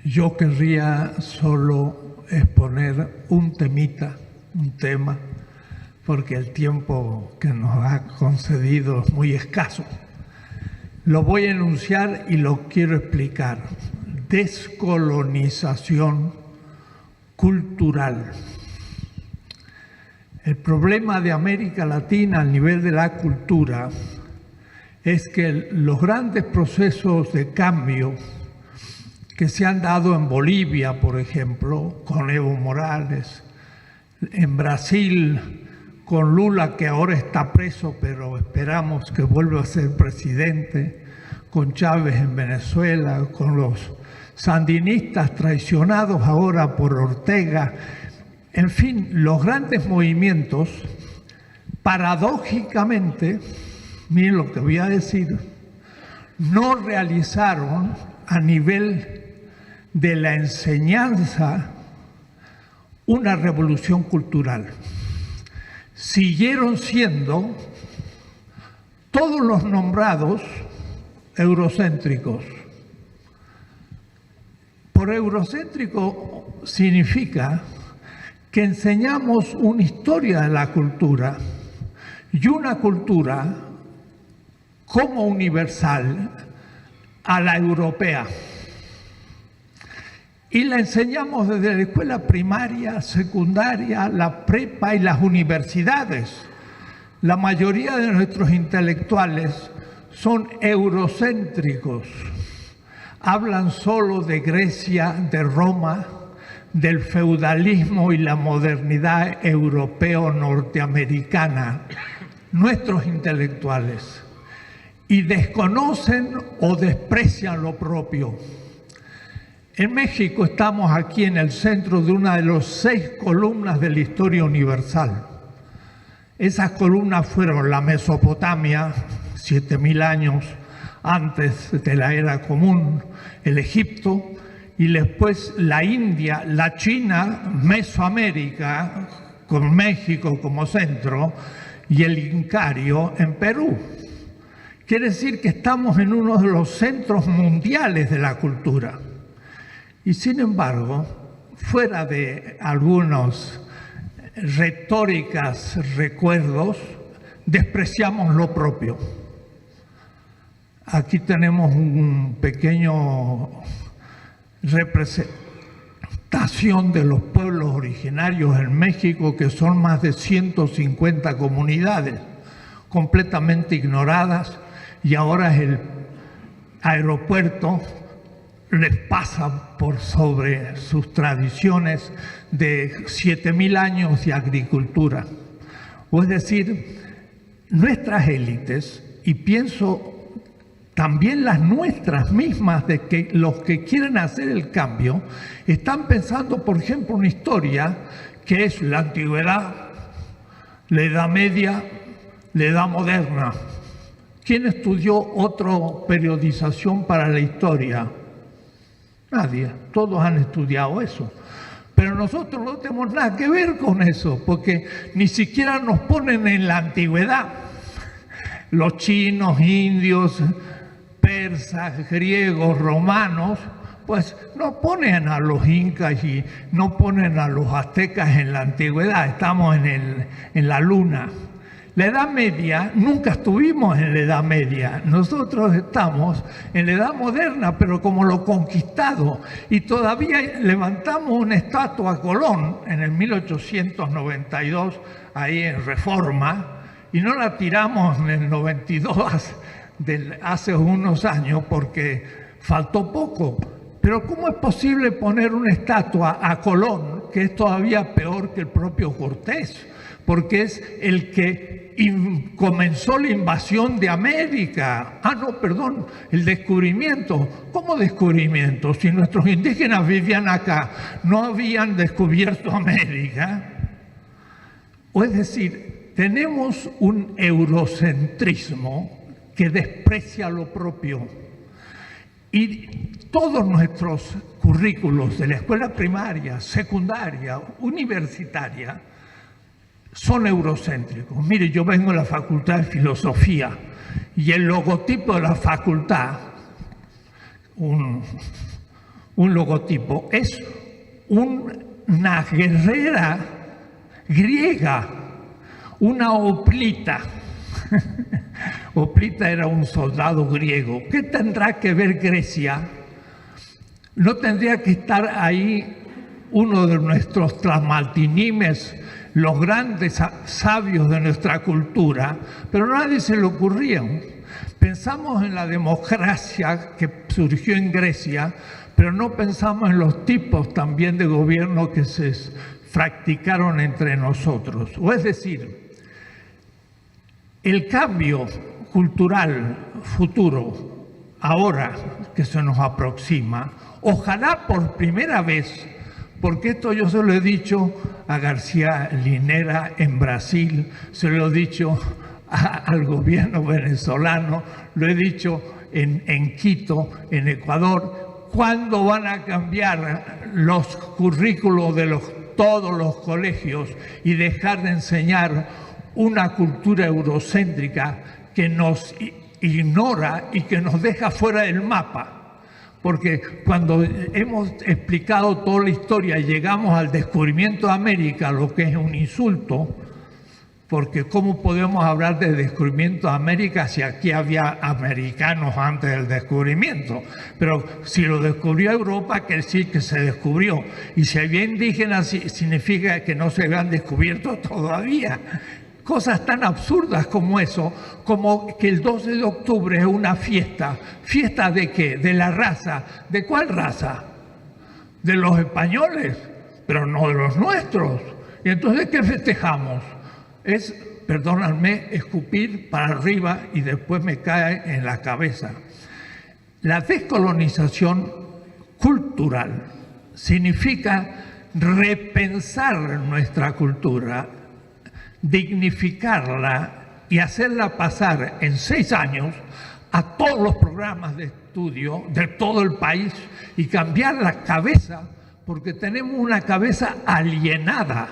Yo querría solo exponer un tema, porque el tiempo que nos ha concedido es muy escaso. Lo voy a enunciar y lo quiero explicar. Descolonización cultural. El problema de América Latina a nivel de la cultura es que los grandes procesos de cambio que se han dado en Bolivia, por ejemplo, con Evo Morales, en Brasil, con Lula, que ahora está preso, pero esperamos que vuelva a ser presidente, con Chávez en Venezuela, con los sandinistas traicionados ahora por Ortega. En fin, los grandes movimientos, paradójicamente, miren lo que voy a decir, no realizaron a nivel de la enseñanza una revolución cultural. Siguieron siendo todos los nombrados eurocéntricos. Por eurocéntrico significa que enseñamos una historia de la cultura y una cultura como universal a la europea. Y la enseñamos desde la escuela primaria, secundaria, la prepa y las universidades. La mayoría de nuestros intelectuales son eurocéntricos. Hablan solo de Grecia, de Roma, del feudalismo y la modernidad europeo-norteamericana. Nuestros intelectuales. Y desconocen o desprecian lo propio. En México estamos aquí en el centro de una de las 6 columnas de la historia universal. Esas columnas fueron la Mesopotamia, 7000 años antes de la era común, el Egipto, y después la India, la China, Mesoamérica, con México como centro, y el Incario en Perú. Quiere decir que estamos en uno de los centros mundiales de la cultura. Y sin embargo, fuera de algunos retóricas recuerdos, despreciamos lo propio. Aquí tenemos un pequeño representación de los pueblos originarios en México, que son más de 150 comunidades completamente ignoradas, y ahora el aeropuerto les pasa por sobre sus tradiciones de 7000 años de agricultura. O es decir, nuestras élites, y pienso también las nuestras mismas, de que los que quieren hacer el cambio, están pensando, por ejemplo, una historia que es la antigüedad, la Edad Media, la Edad Moderna. ¿Quién estudió otra periodización para la historia? Nadie, todos han estudiado eso. Pero nosotros no tenemos nada que ver con eso, porque ni siquiera nos ponen en la antigüedad. Los chinos, indios, persas, griegos, romanos, pues no ponen a los incas y no ponen a los aztecas en la antigüedad, estamos en la luna. La Edad Media, nunca estuvimos en la Edad Media, nosotros estamos en la Edad Moderna, pero como lo conquistado, y todavía levantamos una estatua a Colón en el 1892, ahí en Reforma, y no la tiramos en el 92, hace unos años, porque faltó poco. Pero ¿cómo es posible poner una estatua a Colón, que es todavía peor que el propio Cortés? Porque es el que comenzó la invasión de América. El descubrimiento. ¿Cómo descubrimiento? Si nuestros indígenas vivían acá, no habían descubierto América. O es decir, tenemos un eurocentrismo que desprecia lo propio. Y todos nuestros currículos de la escuela primaria, secundaria, universitaria, son eurocéntricos. Mire, yo vengo de la Facultad de Filosofía y el logotipo de la facultad, un un logotipo, es una guerrera griega, una hoplita. Hoplita era un soldado griego. ¿Qué tendrá que ver Grecia? ¿No tendría que estar ahí uno de nuestros tlamaltinimes, los grandes sabios de nuestra cultura? Pero a nadie se le ocurría. Pensamos en la democracia que surgió en Grecia, pero no pensamos en los tipos también de gobierno que se practicaron entre nosotros. O es decir, el cambio cultural futuro, ahora que se nos aproxima, ojalá por primera vez, porque esto yo se lo he dicho a García Linera en Brasil, se lo he dicho al gobierno venezolano, lo he dicho en Quito, en Ecuador. ¿Cuándo van a cambiar los currículos de todos los colegios y dejar de enseñar una cultura eurocéntrica que nos ignora y que nos deja fuera del mapa? Porque cuando hemos explicado toda la historia y llegamos al descubrimiento de América, lo que es un insulto, porque ¿cómo podemos hablar de descubrimiento de América si aquí había americanos antes del descubrimiento? Pero si lo descubrió Europa, quiere decir que se descubrió. Y si había indígenas, significa que no se habían descubierto todavía. Cosas tan absurdas como eso, como que el 12 de octubre es una fiesta. ¿Fiesta de qué? De la raza. ¿De cuál raza? De los españoles, pero no de los nuestros. ¿Y entonces qué festejamos? Es, perdónenme, escupir para arriba y después me cae en la cabeza. La descolonización cultural significa repensar nuestra cultura, dignificarla y hacerla pasar en 6 años a todos los programas de estudio de todo el país y cambiar la cabeza, porque tenemos una cabeza alienada.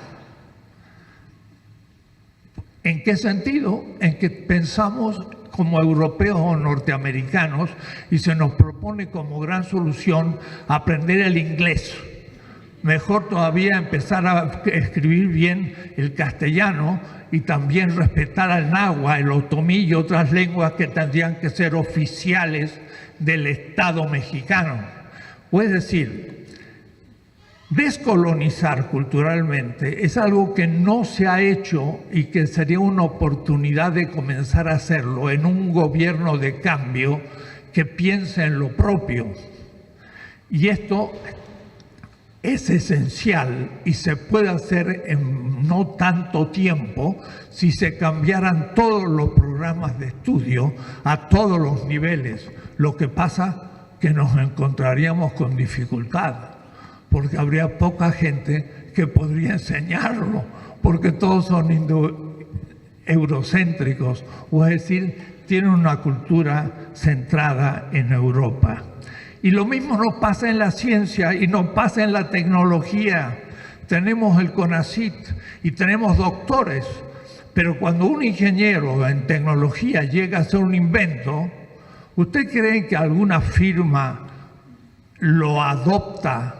¿En qué sentido? En que pensamos como europeos o norteamericanos y se nos propone como gran solución aprender el inglés. Mejor todavía empezar a escribir bien el castellano y también respetar al náhuatl, el otomí y otras lenguas que tendrían que ser oficiales del Estado mexicano. O es decir, descolonizar culturalmente es algo que no se ha hecho y que sería una oportunidad de comenzar a hacerlo en un gobierno de cambio que piense en lo propio. Y esto es esencial y se puede hacer en no tanto tiempo si se cambiaran todos los programas de estudio a todos los niveles. Lo que pasa que nos encontraríamos con dificultad, porque habría poca gente que podría enseñarlo, porque todos son eurocéntricos, o es decir, tienen una cultura centrada en Europa. Y lo mismo nos pasa en la ciencia y nos pasa en la tecnología. Tenemos el CONACYT y tenemos doctores, pero cuando un ingeniero en tecnología llega a hacer un invento, ¿usted cree que alguna firma lo adopta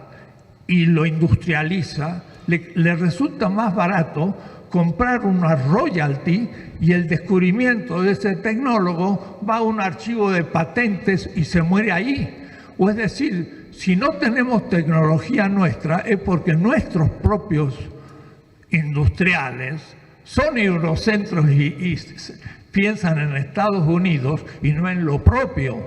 y lo industrializa? Le resulta más barato comprar una royalty y el descubrimiento de ese tecnólogo va a un archivo de patentes y se muere ahí. O es decir, si no tenemos tecnología nuestra es porque nuestros propios industriales son eurocentros y piensan en Estados Unidos y no en lo propio.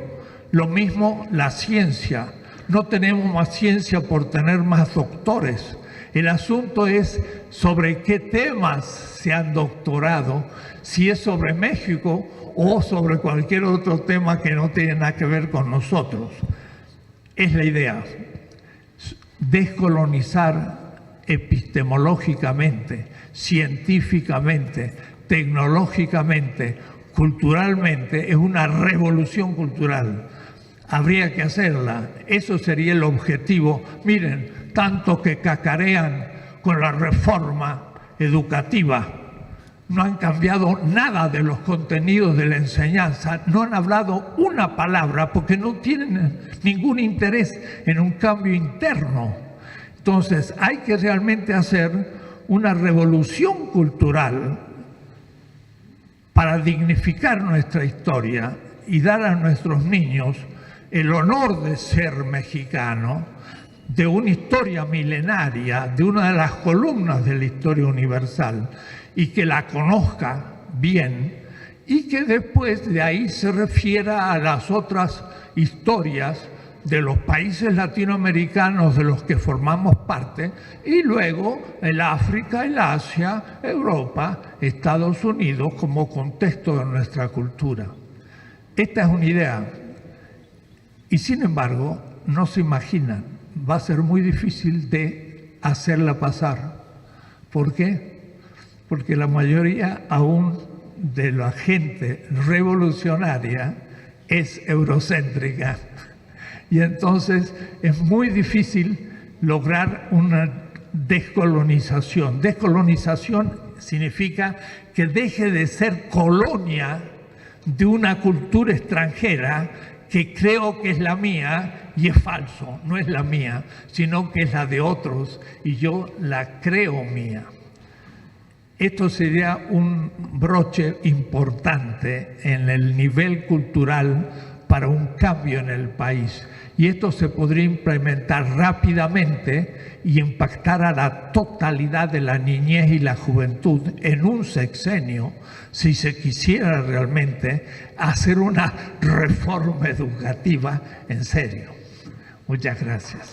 Lo mismo la ciencia. No tenemos más ciencia por tener más doctores. El asunto es sobre qué temas se han doctorado, si es sobre México o sobre cualquier otro tema que no tiene nada que ver con nosotros. Es la idea, descolonizar epistemológicamente, científicamente, tecnológicamente, culturalmente, es una revolución cultural. Habría que hacerla, eso sería el objetivo. Miren, tanto que cacarean con la reforma educativa. no han cambiado nada de los contenidos de la enseñanza, no han hablado una palabra porque no tienen ningún interés en un cambio interno. Entonces hay que realmente hacer una revolución cultural para dignificar nuestra historia y dar a nuestros niños el honor de ser mexicano, de una historia milenaria, de una de las columnas de la historia universal, y que la conozca bien, y que después de ahí se refiera a las otras historias de los países latinoamericanos de los que formamos parte, y luego el África, el Asia, Europa, Estados Unidos como contexto de nuestra cultura. Esta es una idea, y sin embargo, no se imaginan, va a ser muy difícil de hacerla pasar. ¿Por qué? Porque la mayoría aún de la gente revolucionaria es eurocéntrica. Y entonces es muy difícil lograr una descolonización. Descolonización significa que deje de ser colonia de una cultura extranjera que creo que es la mía y es falso, no es la mía, sino que es la de otros y yo la creo mía. Esto sería un broche importante en el nivel cultural para un cambio en el país. Y esto se podría implementar rápidamente y impactar a la totalidad de la niñez y la juventud en un sexenio, si se quisiera realmente hacer una reforma educativa en serio. Muchas gracias.